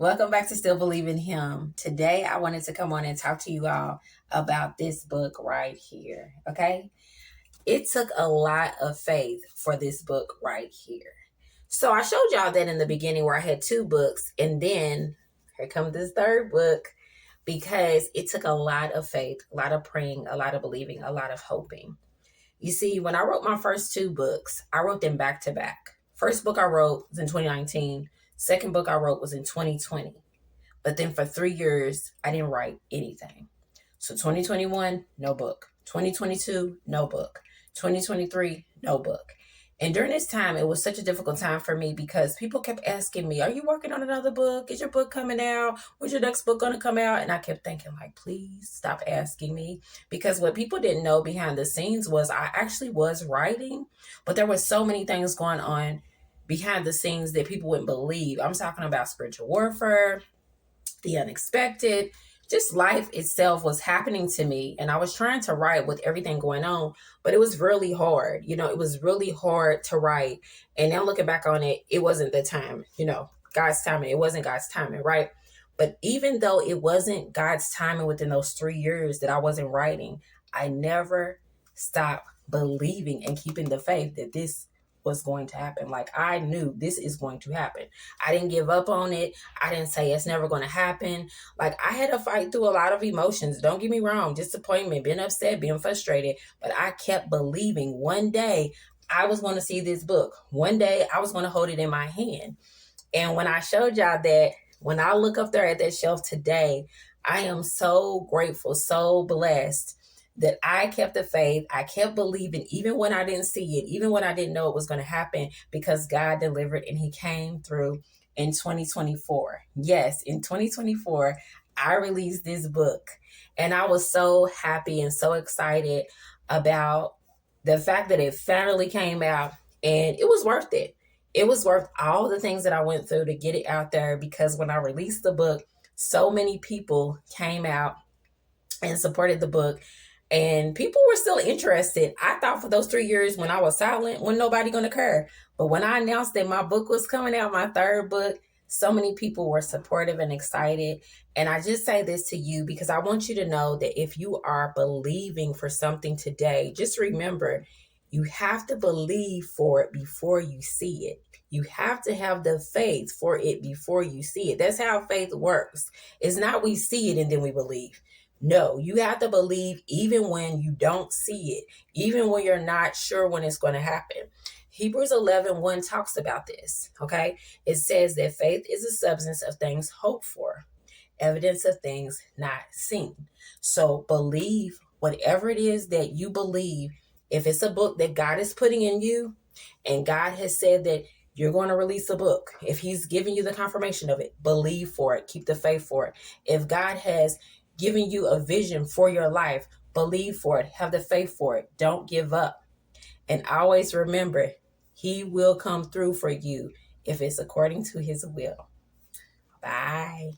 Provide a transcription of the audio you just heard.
Welcome back to Still Believe in Him. Today, I wanted to come on and talk to you all about this book right here. Okay. It took a lot of faith for this book right here. So, I showed y'all that in the beginning where I had two books, and then here comes this third book because it took a lot of faith, a lot of praying, a lot of believing, a lot of hoping. You see, when I wrote my first two books, I wrote them back to back. First book I wrote was in 2019. Second book I wrote was in 2020. But then for 3 years, I didn't write anything. So 2021, no book. 2022, no book. 2023, no book. And during this time, it was such a difficult time for me because people kept asking me, are you working on another book? Is your book coming out? When's your next book going to come out? And I kept thinking, like, please stop asking me. Because what people didn't know behind the scenes was I actually was writing, but there were so many things going on behind the scenes that people wouldn't believe. I'm talking about spiritual warfare, the unexpected, just life itself was happening to me. And I was trying to write with everything going on, but it was really hard. It was really hard to write. And now looking back on it, it wasn't the time, God's timing. It wasn't God's timing, right? But even though it wasn't God's timing within those 3 years that I wasn't writing, I never stopped believing and keeping the faith that this was going to happen. Like, I knew this is going to happen. I didn't give up on it. I didn't say it's never going to happen. Like, I had to fight through a lot of emotions. Don't get me wrong. Disappointment, being upset, being frustrated. But I kept believing one day I was going to see this book. One day I was going to hold it in my hand. And when I showed y'all that, when I look up there at that shelf today, I am so grateful, so blessed that I kept the faith. I kept believing, even when I didn't see it, even when I didn't know it was going to happen, because God delivered and He came through in 2024. Yes, in 2024, I released this book. And I was so happy and so excited about the fact that it finally came out, and it was worth it. It was worth all the things that I went through to get it out there, because when I released the book, so many people came out and supported the book, and people were still interested. I thought for those 3 years when I was silent, when nobody gonna care. But when I announced that my book was coming out, my third book, so many people were supportive and excited. And I just say this to you because I want you to know that if you are believing for something today, just remember, you have to believe for it before you see it. You have to have the faith for it before you see it. That's how faith works. It's not we see it and then we believe. No, you have to believe even when you don't see it, even when you're not sure when it's going to happen. Hebrews 11:1 talks about this, okay? It says that faith is the substance of things hoped for, evidence of things not seen. So believe whatever it is that you believe. If it's a book that God is putting in you, and God has said that you're going to release a book, if He's giving you the confirmation of it, believe for it, keep the faith for it. If God has giving you a vision for your life, believe for it, have the faith for it, don't give up. And always remember, He will come through for you if it's according to His will. Bye.